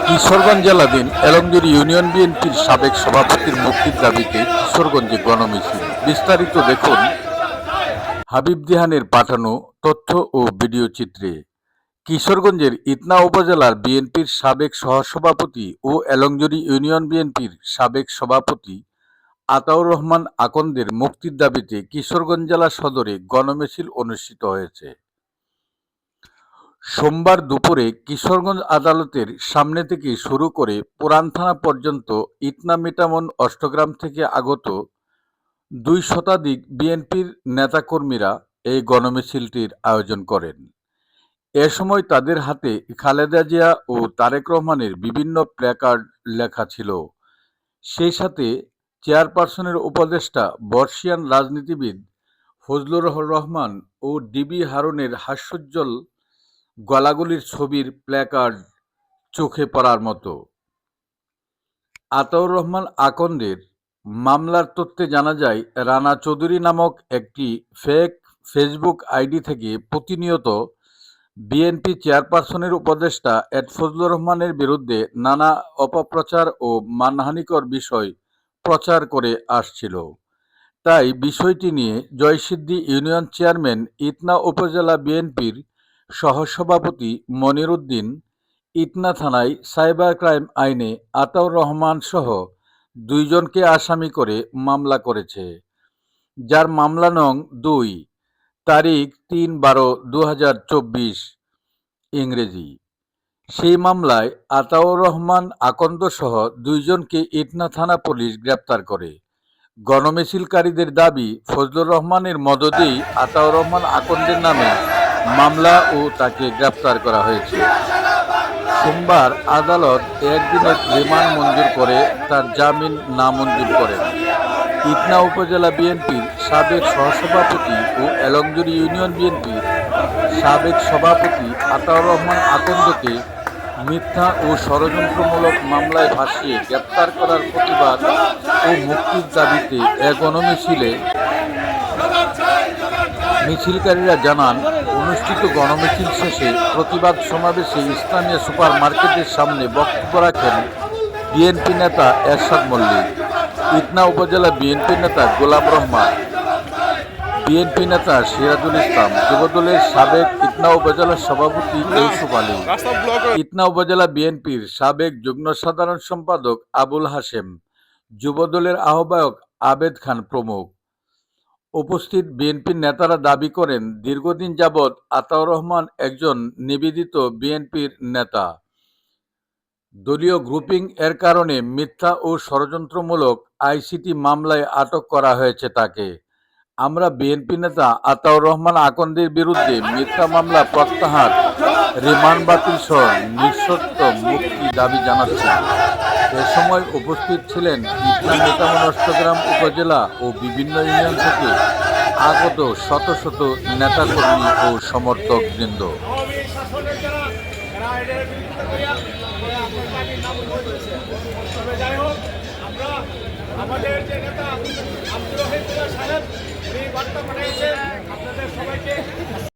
Kishoreganj জেলাধীন এলমগিরি union বিএনপির সাবেক সভাপতির মুক্তির দাবিতে কিশোরগঞ্জে গণমিছিল। বিস্তারিত দেখুন হাবিব দিহানের পাঠানো তথ্য ও ভিডিও চিত্রে। কিশোরগঞ্জের ইতনা উপজেলার বিএনপির সাবেক সহসভাপতি ও এলংজুরি ইউনিয়ন বিএনপির সাবেক সভাপতি আতাউর রহমান আকন্দের মুক্তির দাবিতে কিশোরগঞ্জ জেলা সদরে গণমিছিল অনুষ্ঠিত হয়েছে। সোমবার দুপুরে কিশোরগঞ্জ আদালতের সামনে থেকে শুরু করে পুরান থানা পর্যন্ত ইটনা মিটামন অষ্টগ্রাম থেকে আগত ২ শতাধিক বিএনপির নেতাকর্মীরা এই গণমিছিলটির আয়োজন করেন। এ সময় তাদের হাতে খালেদা জিয়া ও তারেক রহমানের বিভিন্ন প্ল্যাকার্ড লেখা ছিল। সেই সাথে চেয়ারপারসনের উপদেষ্টা বর্ষিয়ান রাজনীতিবিদ ফজলুর রহমান ও ডিবি হারুনের হাস্যোজ্জ্বল গলাগলির ছবির প্ল্যাকার্ড চোখে পড়ার মতো। আতাউর রহমান আকন্দের মামলার তথ্যে জানা যায়, রানা চৌধুরী নামক একটি ফেক ফেসবুক আইডি থেকে প্রতিনিয়ত বিএনপি চেয়ারপারসনের উপদেষ্টা ফজলুর রহমানের বিরুদ্ধে নানা অপপ্রচার ও মানহানিকর বিষয় প্রচার করে আসছিল। তাই বিষয়টি নিয়ে জয়সিদ্ধি ইউনিয়ন চেয়ারম্যান ইতনা উপজেলা বিএনপির সহসভাপতি মনির উদ্দিন ইতনা থানায় সাইবার ক্রাইম আইনে আতাউর রহমান সহ ২ জনকে আসামি করে মামলা করেছে, যার মামলা নং ২, তারিখ ৩/১২/২০২৪ ইংরেজি। সেই মামলায় আতাউর রহমান আকন্দ সহ ২ জনকে ইটনা থানা পুলিশ গ্রেপ্তার করে। গণমিছিলকারীদের দাবি, ফজলুর রহমানের মদদেই আতাউর রহমান আকন্দের নামে মামলা ও তাকে গ্রেপ্তার করা হয়েছে। সোমবার আদালত একদিনের রিমান্ড মঞ্জুর করে তার জামিন নামঞ্জুর করেন। ইটনা উপজেলা বিএনপির সাবেক সহসভাপতি ও এলংজুরি ইউনিয়ন বিএনপির সাবেক সভাপতি আতাউর রহমান আকন্দকে মিথ্যা ও ষড়যন্ত্রমূলক মামলায় ফাঁসিয়ে গ্রেপ্তার করার প্রতিবাদ ও মুক্তির দাবিতে এ গণমিছিলে মিছিলকারীরা জানান, অনুষ্ঠিত গণমিছিল শেষে প্রতিবাদ সমাবেশে স্থানীয় সুপার মার্কেটের সামনে বক্তব্য রাখেন বিএনপি নেতা এরশাদ মল্লিক, ইটনা উপজেলা বিএনপি নেতা গোলাম রহমান, বিএনপি নেতা সিরাজুল ইসলাম, যুবদলের সাবেক ইটনা উপজেলা সভাপতি ইউসুফ আলী, ইটনা উপজেলা বিএনপির সাবেক যুগ্ম সাধারণ সম্পাদক আবুল হাশেম, যুবদলের আহ্বায়ক আবেদ খান প্রমুখ। উপস্থিত বিএনপির নেতারা দাবি করেন, দীর্ঘদিন যাবৎ আতাউর রহমান একজন নিবেদিত বিএনপির নেতা। দলীয় গ্রুপিং এর কারণে মিথ্যা ও ষড়যন্ত্রমূলক আইসিটি মামলায় আটক করা হয়েছে তাকে। আমরা বিএনপি নেতা আতাউর রহমান আকন্দের বিরুদ্ধে মিথ্যা মামলা প্রত্যাহার, রিমান্ড বাতিল সহ নিঃশর্ত মুক্তি দাবি জানাচ্ছি। এ সময় উপস্থিত ছিলেন ইটনা মিটামন অষ্টগ্রাম উপজেলা ও বিভিন্ন ইউনিয়ন থেকে আগত শত শত নেতাকর্মী ও সমর্থকবৃন্দ। আমাদের যে নেতা আব্দুর রহিম সাহেব, উনি বার্তা পাঠিয়েছেন আপনাদের সবাইকে।